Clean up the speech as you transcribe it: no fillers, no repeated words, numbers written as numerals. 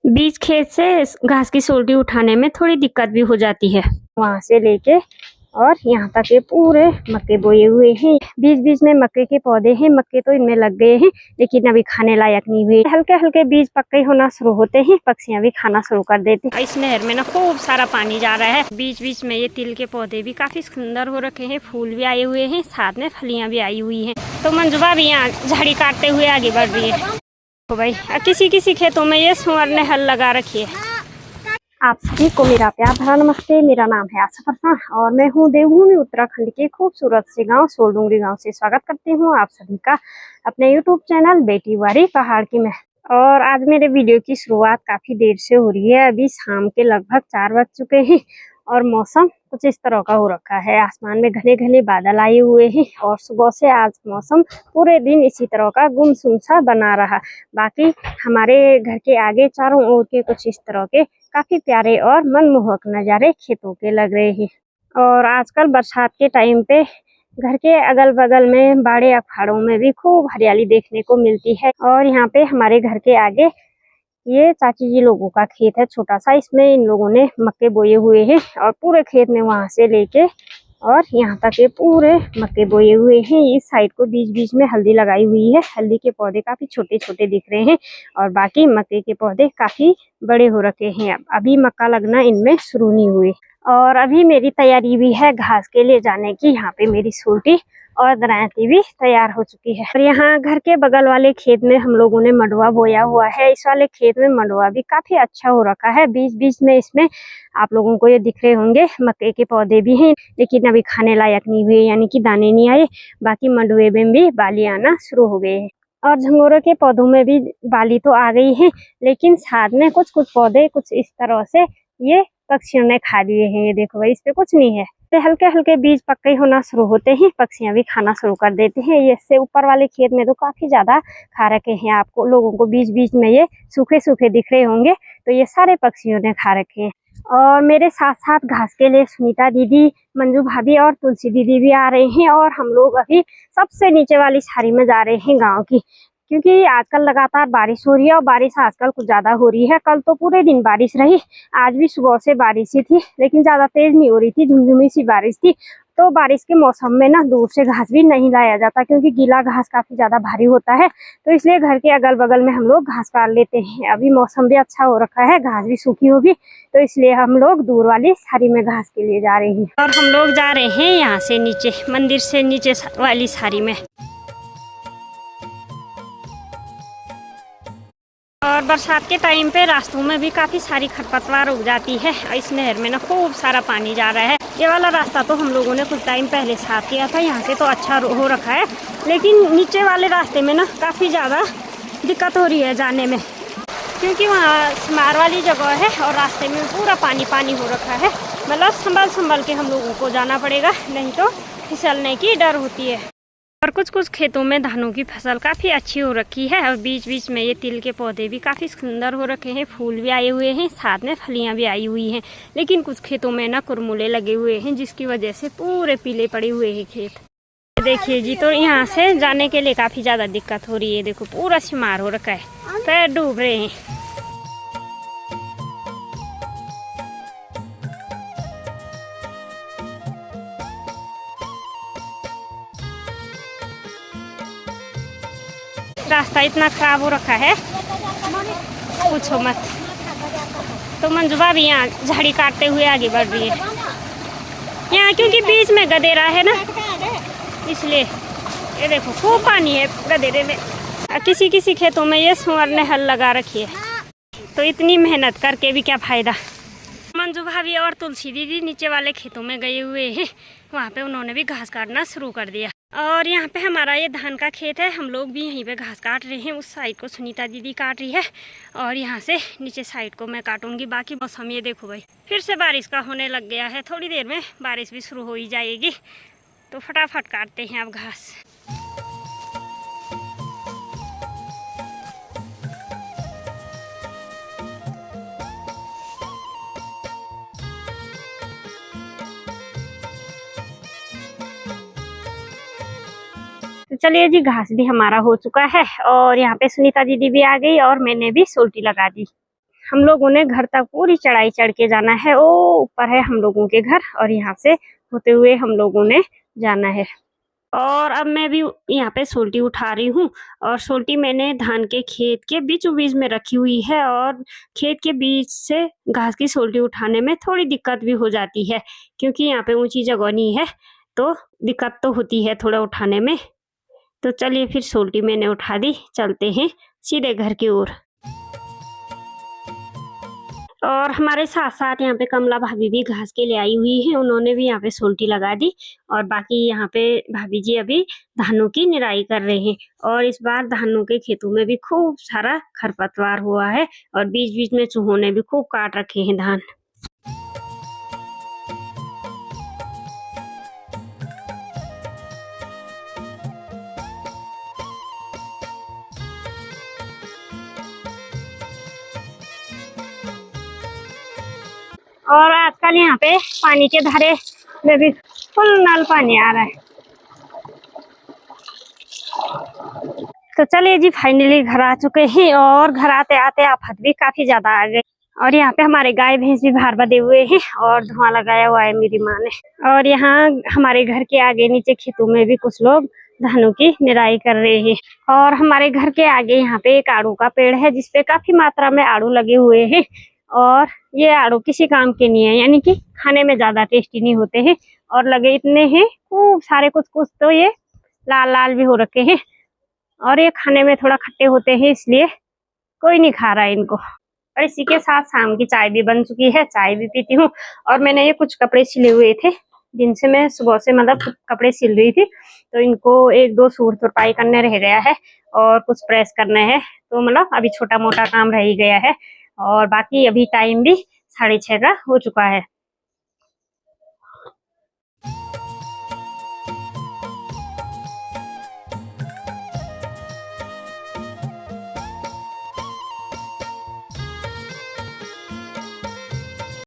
बीज खेत से घास की सोल्टी उठाने में थोड़ी दिक्कत भी हो जाती है। वहां से लेके और यहाँ तक ये पूरे मक्के बोए हुए हैं। बीच बीच में मक्के के पौधे हैं। मक्के तो इनमें लग गए हैं लेकिन अभी खाने लायक नहीं हुए। हल्के हल्के बीज पक्के होना शुरू होते हैं, पक्षियां भी खाना शुरू कर देते हैं। इस नहर में ना खूब सारा पानी जा रहा है। बीच बीच में ये तिल के पौधे भी काफी सुंदर हो रखे हैं, फूल भी आए हुए हैं, साथ में फलियां भी आई हुई है। तो मंजुबा भी यहाँ झाड़ी काटते हुए आगे बढ़ रही है। तो भाई किसी किसी खेतों में ये सुअर ने हल लगा रखी है। आप सभी को मेरा प्यार भरा नमस्ते। मेरा नाम है आशा फरसान और मैं हूँ देवभूमि उत्तराखंड के खूबसूरत से गांव सोलडुंगरी गांव से स्वागत करती हूँ आप सभी का अपने यूट्यूब चैनल बेटी वारी पहाड़ की में। और आज मेरे वीडियो की शुरुआत काफी देर से हो रही है। अभी शाम के लगभग 4 बज चुके हैं और मौसम कुछ इस तरह का हो रखा है। आसमान में घने घने बादल आए हुए हैं और सुबह से आज मौसम पूरे दिन इसी तरह का गुमसुम सा बना रहा। बाकी हमारे घर के आगे चारों ओर के कुछ इस तरह के काफी प्यारे और मनमोहक नज़ारे खेतों के लग रहे हैं। और आजकल बरसात के टाइम पे घर के अगल बगल में बाड़े अखाड़ों में भी खूब हरियाली देखने को मिलती है। और यहाँ पे हमारे घर के आगे ये चाची जी लोगों का खेत है छोटा सा। इसमें इन लोगों ने मक्के बोए हुए हैं और पूरे खेत में वहां से लेके और यहाँ तक ये पूरे मक्के बोए हुए हैं। इस साइड को बीच बीच में हल्दी लगाई हुई है। हल्दी के पौधे काफी छोटे छोटे दिख रहे हैं और बाकी मक्के के पौधे काफी बड़े हो रखे हैं। अभी मक्का लगना इनमें शुरू नहीं हुई। और अभी मेरी तैयारी भी है घास के लिए जाने की। यहाँ पे मेरी सोल्टी और दरांती भी तैयार हो चुकी है। और यहाँ घर के बगल वाले खेत में हम लोगों ने मंडुआ बोया हुआ है। इस वाले खेत में मंडुआ भी काफी अच्छा हो रखा है। बीच बीच में इसमें आप लोगों को ये दिख रहे होंगे मक्के के पौधे भी हैं लेकिन अभी खाने लायक नहीं हुए, यानी कि दाने नहीं आए। बाकी मंडुए में भी बाली आना शुरू हो गए हैं और झंगोरे के पौधों में भी बाली तो आ गई है लेकिन साथ में कुछ कुछ पौधे कुछ इस तरह से ये पक्षियों ने खा लिए हैं। ये देखो भाई, इस पे कुछ नहीं है। हल्के हल्के बीज पक्के होना शुरू होते हैं, पक्षियां भी खाना शुरू कर देते हैं। ये इससे ऊपर वाले खेत में तो काफी ज्यादा खा रखे हैं। आपको लोगों को बीच बीच में ये सूखे सूखे दिख रहे होंगे, तो ये सारे पक्षियों ने खा रखे हैं। और मेरे साथ साथ घास के लिए सुनीता दीदी, मंजू भाभी और तुलसी दीदी भी आ रहे हैं। और हम लोग अभी सबसे नीचे वाली सारी में जा रहे हैं गाँव की, क्योंकि आजकल लगातार बारिश हो रही है और बारिश आजकल कुछ ज्यादा हो रही है। कल तो पूरे दिन बारिश रही, आज भी सुबह से बारिश ही थी लेकिन ज्यादा तेज नहीं हो रही थी, झुमझुमी सी बारिश थी। तो बारिश के मौसम में ना दूर से घास भी नहीं लाया जाता क्योंकि गीला घास काफी ज्यादा भारी होता है, तो इसलिए घर के अगल बगल में हम लोग घास काट लेते हैं। अभी मौसम भी अच्छा हो रखा है, घास भी सूखी होगी, तो इसलिए हम लोग दूर वाली सारी में घास के लिए जा रहे हैं। और हम लोग जा रहे हैं यहाँ से नीचे, मंदिर से नीचे वाली सारी में। और बरसात के टाइम पे रास्तों में भी काफ़ी सारी खरपतवार उग जाती है। इस नहर में ना खूब सारा पानी जा रहा है। ये वाला रास्ता तो हम लोगों ने कुछ टाइम पहले साफ किया था, यहाँ से तो अच्छा हो रखा है, लेकिन नीचे वाले रास्ते में ना काफ़ी ज़्यादा दिक्कत हो रही है जाने में, क्योंकि वहाँ स्मार वाली जगह है और रास्ते में पूरा पानी पानी हो रखा है। मतलब संभल संभल के हम लोगों को जाना पड़ेगा, नहीं तो फिसलने की डर होती है। और कुछ कुछ खेतों में धानों की फसल काफ़ी अच्छी हो रखी है और बीच बीच में ये तिल के पौधे भी काफ़ी सुंदर हो रखे हैं, फूल भी आए हुए हैं, साथ में फलियां भी आई हुई हैं। लेकिन कुछ खेतों में ना कुरमुले लगे हुए हैं जिसकी वजह से पूरे पीले पड़े हुए हैं खेत। देखिए जी, तो यहाँ से जाने के लिए काफ़ी ज़्यादा दिक्कत हो रही है। देखो पूरा शुमार हो रखा है, पैर डूब रहे हैं। रास्ता इतना खराब हो रखा है पूछो मत। तो मंजुबा भी यहाँ झाड़ी काटते हुए आगे बढ़ रही है यहाँ, क्योंकि बीच में गदेरा है ना, इसलिए। ये देखो खूब पानी है गदेरे में। किसी किसी खेतों में ये सुअर ने हल लगा रखी है, तो इतनी मेहनत करके भी क्या फायदा। मंजू भाभी और तुलसी दीदी नीचे वाले खेतों में गए हुए हैं, वहाँ पे उन्होंने भी घास काटना शुरू कर दिया। और यहाँ पे हमारा ये धान का खेत है, हम लोग भी यहीं पे घास काट रहे हैं। उस साइड को सुनीता दीदी काट रही है और यहाँ से नीचे साइड को मैं काटूंगी। बाकी मौसम ये देखो भाई, फिर से बारिश का होने लग गया है। थोड़ी देर में बारिश भी शुरू हो ही जाएगी, तो फटाफट काटते हैं अब घास। तो चलिए जी, घास भी हमारा हो चुका है और यहाँ पे सुनीता दीदी भी आ गई और मैंने भी सोल्टी लगा दी। हम लोगों ने घर तक पूरी चढ़ाई चढ़ के जाना है। वो ऊपर है हम लोगों के घर और यहाँ से होते हुए हम लोगों ने जाना है। और अब मैं भी यहाँ पे सोल्टी उठा रही हूँ और सोल्टी मैंने धान के खेत के बीचों बीच में रखी हुई है और खेत के बीच से घास की सोल्टी उठाने में थोड़ी दिक्कत भी हो जाती है क्योंकि यहाँ पे ऊंची जगह नहीं है, तो दिक्कत तो होती है थोड़ा उठाने में। तो चलिए फिर सोल्टी मैंने उठा दी, चलते हैं सीधे घर की ओर। और हमारे साथ साथ यहाँ पे कमला भाभी भी घास के ले आई हुई है, उन्होंने भी यहाँ पे सोल्टी लगा दी। और बाकी यहाँ पे भाभी जी अभी धानों की निराई कर रहे हैं और इस बार धानों के खेतों में भी खूब सारा खरपतवार हुआ है और बीच बीच में चूहों ने भी खूब काट रखे हैं धान। और आजकल यहाँ पे पानी के धारे में भी फुल नल पानी आ रहा है। तो चलिए जी, फाइनली घर आ चुके हैं और घर आते आते आफत भी काफी ज्यादा आ गई। और यहाँ पे हमारे गाय भैंस भी बाहर बंधे हुए हैं और धुआं लगाया हुआ है मेरी माँ ने। और यहाँ हमारे घर के आगे नीचे खेतों में भी कुछ लोग धानों की निराई कर रहे हैं। और हमारे घर के आगे यहाँ पे एक आड़ू का पेड़ है जिसपे काफी मात्रा में आड़ू लगे हुए हैं और ये आड़ू किसी काम के नहीं है, यानी कि खाने में ज्यादा टेस्टी नहीं होते हैं। और लगे इतने हैं खूब सारे, कुछ कुछ तो ये लाल लाल भी हो रखे हैं और ये खाने में थोड़ा खट्टे होते हैं, इसलिए कोई नहीं खा रहा है इनको। और इसी के साथ शाम की चाय भी बन चुकी है, चाय भी पीती हूँ। और मैंने ये कुछ कपड़े सिले हुए थे जिनसे मैं सुबह से मतलब कपड़े सिल रही थी, तो इनको एक दो सूट तुरपाई करने रह गया है और कुछ प्रेस करने हैं, तो मतलब अभी छोटा मोटा काम रह ही गया है। और बाकी अभी टाइम भी 6:30 का हो चुका है।